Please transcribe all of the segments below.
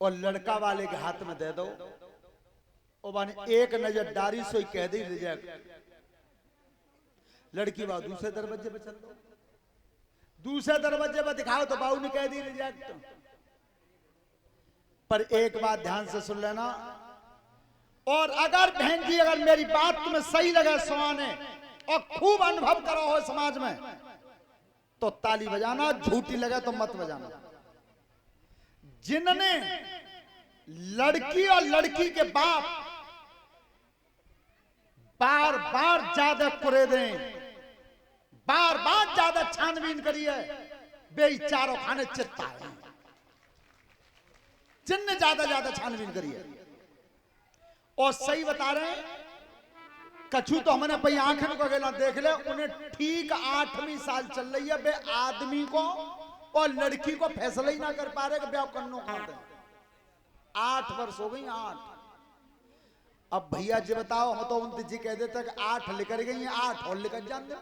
और लड़का वाले के हाथ में दे दो और माने एक नजर डारी सोई कह दी रिजेक्ट। लड़की बाबू दूसरे दरवाजे पे चल दो, दूसरे दरवाजे पे दिखाओ तो बाबू ने कह दी रिजेक्ट। पर एक बात ध्यान से सुन लेना, और अगर बहन जी अगर मेरी बात तुम्हें सही लगे सुनाने और खूब अनुभव करो हो समाज में तो ताली बजाना, झूठी लगे तो मत बजाना। जिनने लड़की और लड़की के बाप बार बार ज्यादा कुरेदे, बार बार ज्यादा छानबीन करी है, वे चारों खाने चित्ता है। जिनने ज्यादा ज्यादा छानबीन करी है और सही बता रहे हैं, कछु तो हमने पही आंखन को गला देख ले, उन्हें ठीक 8वीं साल चल रही है, वे आदमी को और लड़की को फैसला ही ना कर पा रहे कि ब्याह करनो खाते। 8 वर्ष हो गई, 8। अब भैया जी बताओ, हम तो उनती जी कह देते कि 8 लेकर गई, 8 और लेकर जान दे।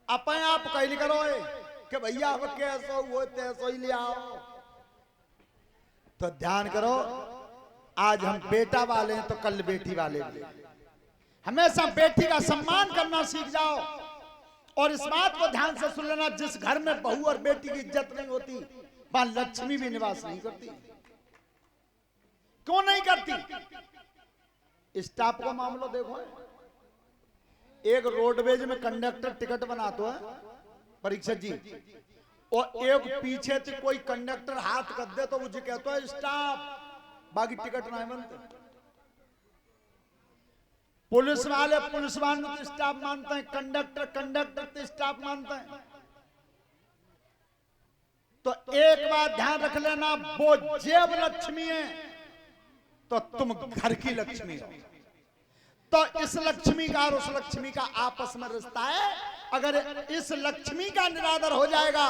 अपने आप कहीं नहीं करो कि भैया अब कैसो वो तैसो ही ले आओ। तो ध्यान करो, आज हम बेटा वाले हैं तो कल बेटी वाले भी। हमेशा बेटी का सम्मान करना सीख जाओ। और इस बात को ध्यान से सुन लेना, जिस घर में बहू और बेटी की इज्जत नहीं होती वहां लक्ष्मी भी निवास नहीं करती। क्यों नहीं करती? स्टाफ को मामला देखो, एक रोडवेज में कंडक्टर टिकट बनाता है परीक्षक जी, और एक पीछे से कोई कंडक्टर हाथ कर दे तो मुझे कहता है स्टाफ, बाकी टिकट नहीं बनते। पुलिस वाले पुलिस वालों को स्टाफ मानते हैं, कंडक्टर कंडक्टर तो स्टाफ मानते हैं। तो एक बात ध्यान रख लेना, वो जेब लक्ष्मी है तो तुम घर की लक्ष्मी हो। तो इस लक्ष्मी का और उस लक्ष्मी का आपस में रिश्ता है। अगर इस लक्ष्मी का निरादर हो जाएगा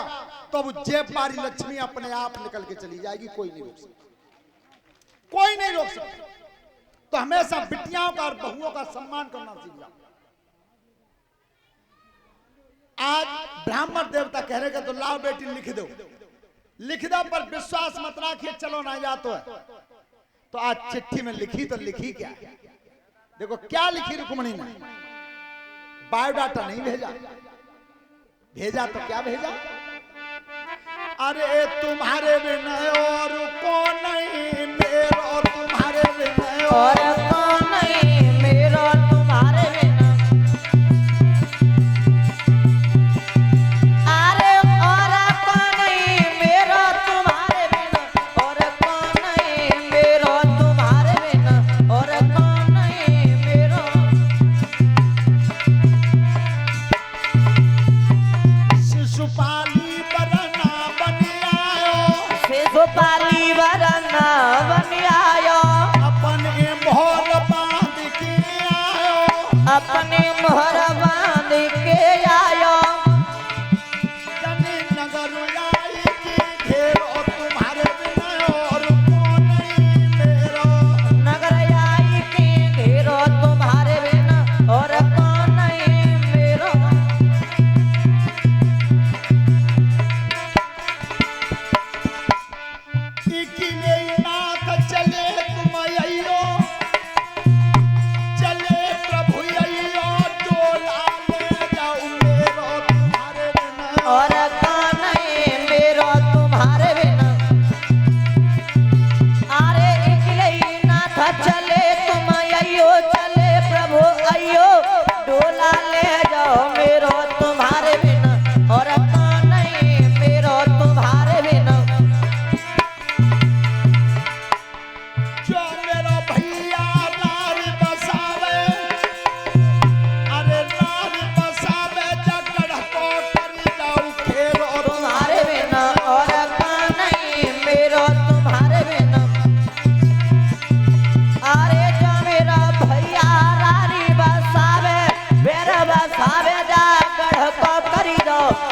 तो वो जेब पारी लक्ष्मी अपने आप निकल के चली जाएगी, कोई नहीं रोक सकता, कोई नहीं रोक सकता। तो हमेशा बिटियाओं का और बहुओं का सम्मान करना सीख जाओ। आज ब्राह्मण देवता कह रहे तो लाओ बेटी लिख दो, लिख दो, पर विश्वास मत रखिए चलो ना जा तो है। तो आज चिट्ठी में लिखी तो लिखी क्या? देखो क्या लिखी रुक्मणी ने, बायोडाटा नहीं भेजा, भेजा तो क्या भेजा? अरे तुम्हारे विनय और को नहीं मेरो, तुम्हारे विनय और को नहीं मेरो, तुम्हारे विनय। अरे और को नहीं मेरो, तुम्हारे विनय, और को नहीं मेरो, तुम्हारे विनय, और को नहीं मेरो। शिशुपाली शिशुपाली वरना बन आयो, अपने मोहर बांध के आयो, अपने मोहर बांध के आयो। जनी नगर आई के घेरो, तुम्हारे विनय और को नहीं मेरो, नगर आई के घेरो, तुम्हारे विनय और को नहीं मेरो।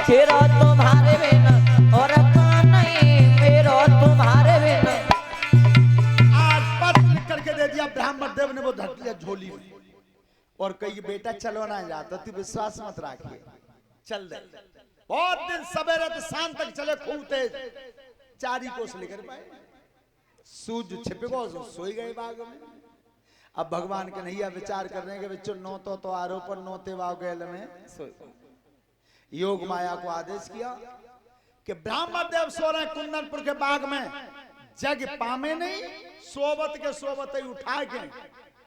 मेरो तुम्हारे बिना और नहीं मेरो तुम्हारे बिना। आज पत्र लिख करके दे दिया ब्राह्मण देव ने, वो धर लिया झोली में और कही बेटा चलो ना जाता, तू विश्वास मत रखिए, चल दे। बहुत दिन सवेरे तो शाम तक चले खूब तेज, 4 कोस लेकर पाए, सूझ छिप गो सोई गए बाग में। अब भगवान के नैया विचार कर रहे हैं कि बच्चों नो तो आरोप नोते वाव गैल में सोई। योग माया को आदेश किया कि ब्राह्मण देव सो रहे कुंदनपुर के बाग में, जग पामे नहीं, सोबत के सोबत ही उठा के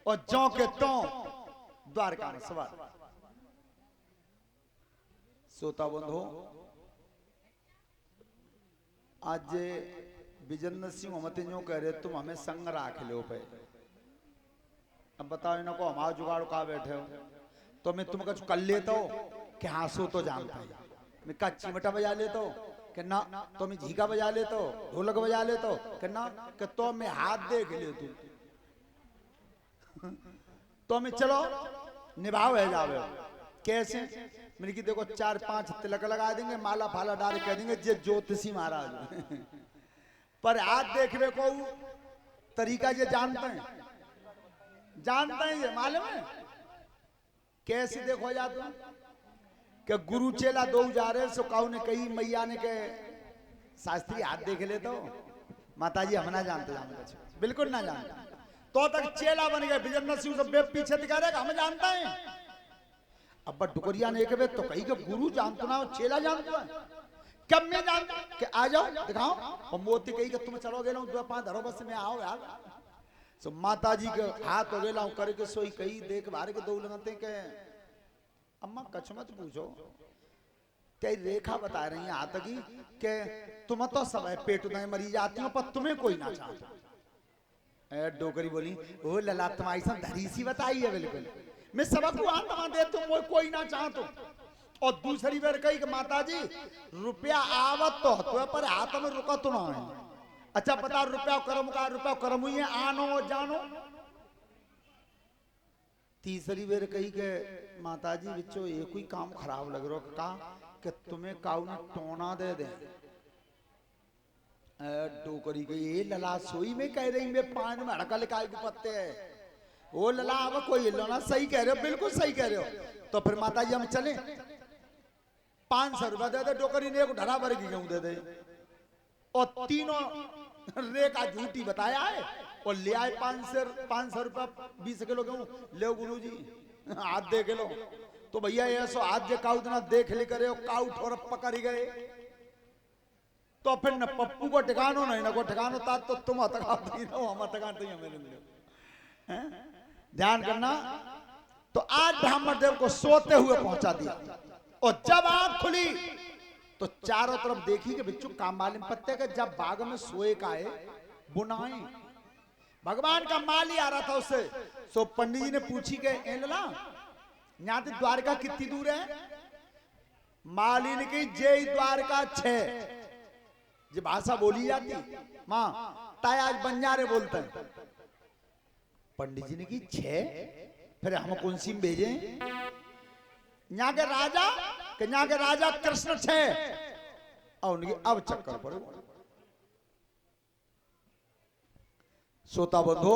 और जौ के तो द्वारका में सवार। सोता बंधो, आज विजेंद्र सिंह हमते जो कह रहे तुम हमें संग राख लो पे। अब बताओ इनको हमारा जुगाड़ का बैठे हो, तो मैं तुम कुछ कर लेता हो कि हाँ सो तो जानता है, मैं का चिमटा बजा लेता हो कि ना, तो मैं झीका बजा लेता हो, ढोलक बजा लेता हो कि ना, कि तो मैं हाथ देख ले तू तो मैं चलो निभाव है जावे। कैसे? मैंने की देखो 4-5 तिलक लगा देंगे, माला फाला डाल कह देंगे जे ज्योतिषी महाराज पर हाथ देखने को तरीका ये जानते हैं, जानते हैं ये मालूम है कैसे देखो जाते हैं कि गुरु चेला दो जा रहे सो काऊ ने कही मैया ने के शास्त्री हाथ देख ले तो माता जी हम ना जानते, बिल्कुल ना जानते। तो तक चेला बन गए, विजेंद्र सिंह सब पीछे दिखा रहे हम जानते हैं। अब डुकरिया ने एक बेर तो कही कि गुरु जानते ना, चेला जानते है, कब में जानते कि आ जाओ दिखाओ। और मोती कही कि तुम चलो गेलो 2-5 धरो बस में आओ यार। सो माता जी के हाथ हो गेला करके सोई कही देख बाहर के दो लगते के अम्मा कछ मत पूछो, तेरी रेखा बता रही है हाथ की कि तुम तो सब है पेट में मरी जाती हो पर तुम्हें कोई ना चाहता। डोकरी बोली ओ लला तुम्हारी सब धरी सी बताई है, बिल्कुल मैं सबक आत्मा दे तुम कोई ना चाहतो। और दूसरी बार कही कि माता जी रुपया आवत तो पर हाथ में रुका तो ना है। अच्छा बता रुपया कर्म हुई है आनो जानो। तीसरी बार कही के माता जी बिचो एक ही काम खराब लग रहा का कि तुम्हें काऊ ने टोना दे दे। डोकरी गई ये लला सोई में कह रही मैं पान में हड़का लिखाई के पत्ते है। वो लला अब कोई लो ना, सही कह रहे हो, बिल्कुल सही कह रहे हो। तो फिर माता जी हम चले 500 रुपया दे दे। डोकरी ने एक ढरा भर गेहूं दे दे और तीनों रेखा झूठी बताया है और ले आए 500 रुपया 20 किलो गेहूं ले गुरु जी हाथ दे किलो। तो भैया ऐसो हाथ जे काउ इतना देख ले करे काउ ठोर पकड़ गए। तो फिर न पप्पू को ठिकानो नहीं ना को ठिकानो ता तो तुम हतकाती रहो हम हतकाते ही हमें ले। ध्यान करना। तो आज ब्राह्मण देव को सोते हुए पहुंचा दिया और जब आंख खुली तो चारों तरफ देखी कि बिच्छू कामालिम पत्ते के जब बाग में सोए का है बुनाई भगवान का माल ही आ रहा था उससे। सो पंडित जी ने पूछी के एनला यहाँ से द्वारका कितनी दूर है? मालिन की जय द्वारका 6 जो भाषा बोली जाती माँ ताय आज बंजारे बोलते हैं। पंडित जी ने की 6 फिर हम कौन सी भेजे? यहाँ के राजा कृष्ण 6 और उनकी अब चक्कर पड़े। सोता बंधो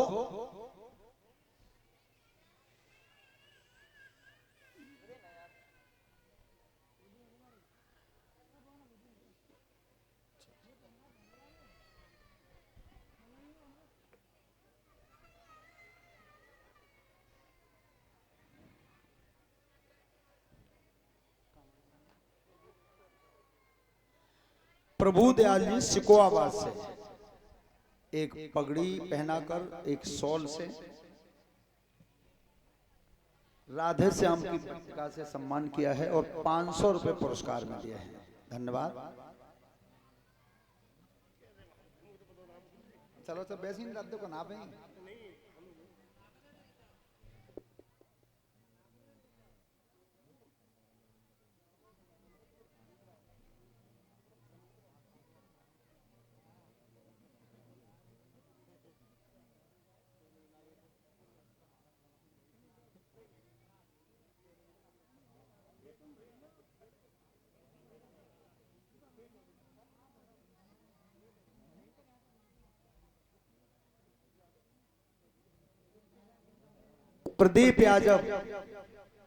प्रभु दयाल जी सिकोआबाद से एक पगड़ी पहनाकर एक शॉल से राधे श्याम की पत्रिका से सम्मान किया है और 500 रुपए पुरस्कार में दिया है। धन्यवाद। चलो सब वैसे ही रद्द को ना भाई।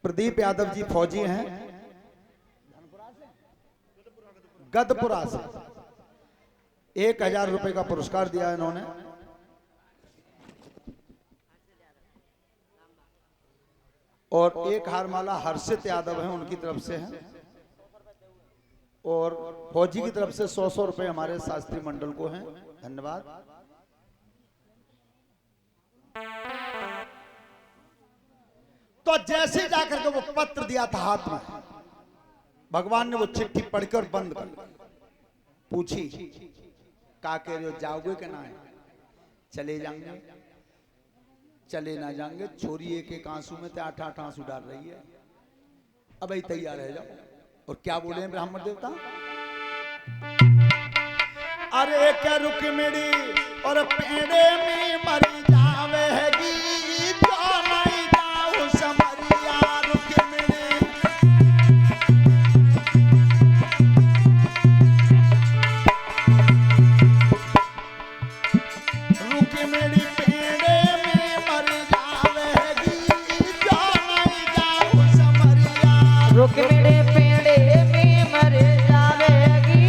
प्रदीप यादव जी फौजी हैं गदपुरा से 1000 रुपए का पुरस्कार दिया इन्होंने। और एक हारमाला हर्षित यादव है, उनकी तरफ से है। और फौजी की तरफ से 100 रुपए हमारे शास्त्री मंडल को हैं। धन्यवाद। तो जैसे ही जाकर के वो पत्र दिया था हाथ में, भगवान ने वो चिट्ठी पढ़कर बंद कर पूछी, क्या कह रहे हो, जाओगे कि ना? चले जाएंगे। चले ना जाएंगे। छोरी एक एक आंसू में 8-8 आंसू डाल रही है। अब ही तैयार है जाओ। और क्या बोले हैं ब्राह्मण देवता? अरे क्या रुक्मिणी और पेड़े में मर जावेगी, तो नहीं जाऊं समरिया रुक्मिणी। रुक्मिणी पेड़े में मर जावेगी, तो नहीं जाऊं समरिया। रुक्मिणी पेड़े में मर जावेगी,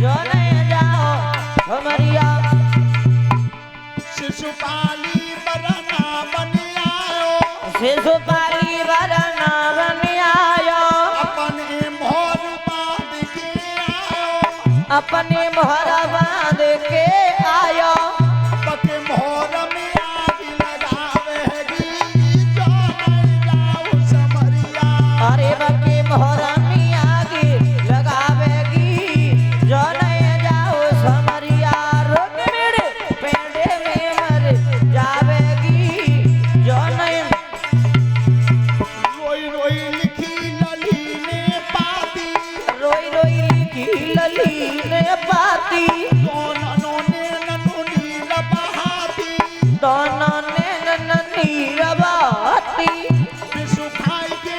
जो नहीं जाओ समरिया। शिशुपाली बरना बन आयो, शिशुपाली वरना बन आयो, अपने मोहर बांध के आयो। अपने मोहर बांध के आयो। पके मोहर में आग लगावेगी, जो नहीं जाऊं समरिया। अरे बके मोहर में आग लगावेगी, जो नहीं जाओ समरिया। रुक्मिणी पेड़े में मर जावेगी, जो नहीं। रोई रोई लिखी लली ने पाती, रोई रोई लिखी लली ने पाती, दोनों ने ननुनी लबहाती। दोनों ने नीर बहाती। विषु खाई के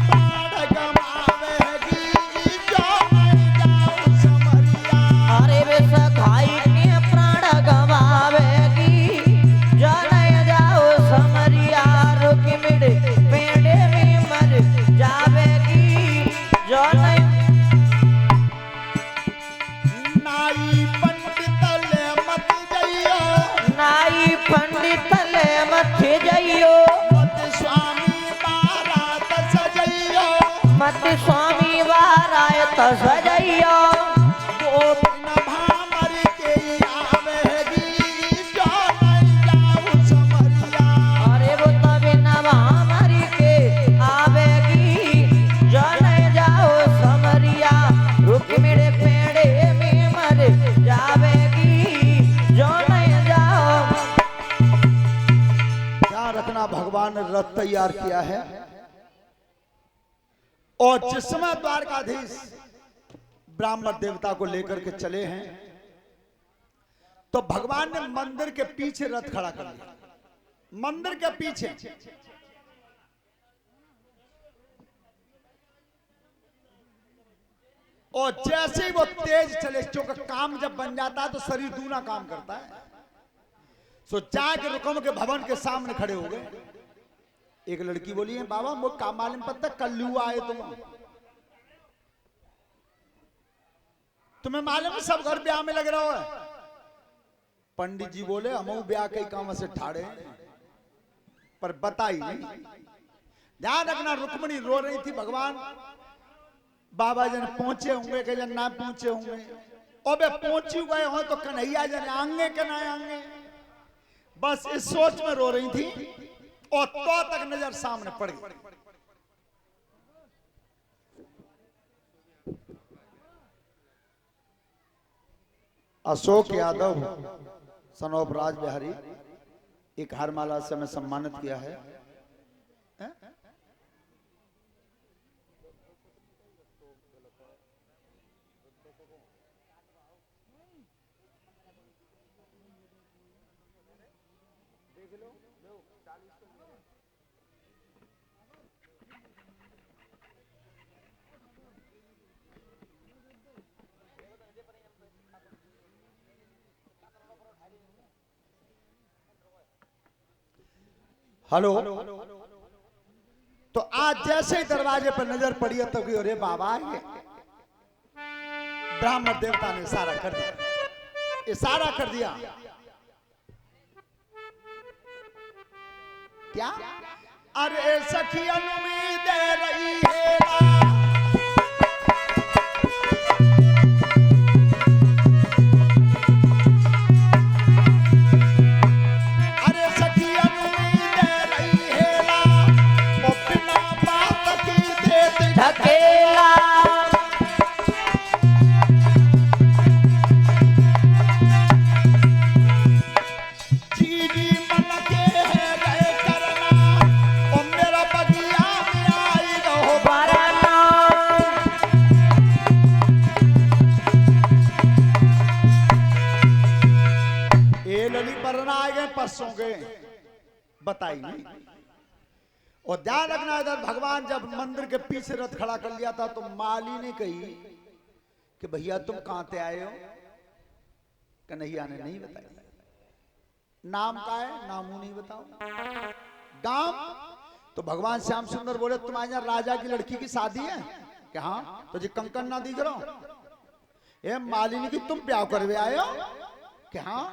प्राण गवावेगी, जो नहीं जाऊं समरिया। अरे विष खाई के प्राण गवावेगी, जो नहीं जाओ समरिया। रुक्मिणी पेड़े में मर जावेगी, जो नहीं। नाई पंडित ले मत जइयो, नाई पंडित ले मत जइयो, मत स्वामी बारात सजइयो। मत स्वामी वारायत सजइयो। गोपिन भामर के आवेगी, जो नहीं जाऊं समरिया। अरे वो तब नवा मरी के आवेगी, जो नहीं जाओ समरिया। रुक्मिणी पेड़े में मर जावेगी, जो नहीं जाओ। ध्यान रखना, भगवान ने रथ तैयार किया है। और जिस समय द्वारकाधीश ब्राह्मण देवता को लेकर के चले हैं, तो भगवान ने मंदिर के पीछे रथ खड़ा कर दिया। मंदिर के पीछे और जैसे ही वो तेज चले, क्योंकि काम जब बन जाता है तो शरीर दूना काम करता है। सो जाके रुकम के भवन के सामने खड़े हो गए। एक लड़की बोली है, बाबा वो काम मालूम पता कल्लू आए तुम्हें मालूम है सब घर ब्याह में लग रहा है। पंडित जी बोले हम ब्याह के काम से ठाड़े पर बताई नहीं। ध्यान रखना, रुक्मिणी रो रही थी। भगवान बाबा जन पहुंचे होंगे कि जन ना पहुंचे होंगे। और वे पहुंच गए हो तो कन्हैया जन आंगे के ना आंगे, बस इस सोच में रो रही थी। और तो तक नजर सामने पड़ गई। अशोक यादव सन ऑफ राज बिहारी, एक हारमाला से हमें सम्मानित किया है। हेलो। तो आज जैसे ही दरवाजे पर नजर पड़ी तो कि अरे बाबा ये ब्राह्मण देवता ने इशारा कर दिया, इशारा कर दिया। क्या? अरे सखी उम्मीद रही है धकेला परसों गए बताई नहीं। और ध्यान रखना इधर भगवान जब मंदिर के पीछे रथ खड़ा कर लिया था तो माली ने कही कि भैया तुम कहां से आए हो? कन्हैया ने नहीं बताया। नाम का है? नामू नहीं बताओ। गांव? तो भगवान श्याम सुंदर बोले तुम्हारे यहाँ राजा की लड़की की शादी है क्या? हाँ। तो जी कंकन ना दी करो। ये मालिनी की तुम ब्याह करवे आए हो क्या? हाँ।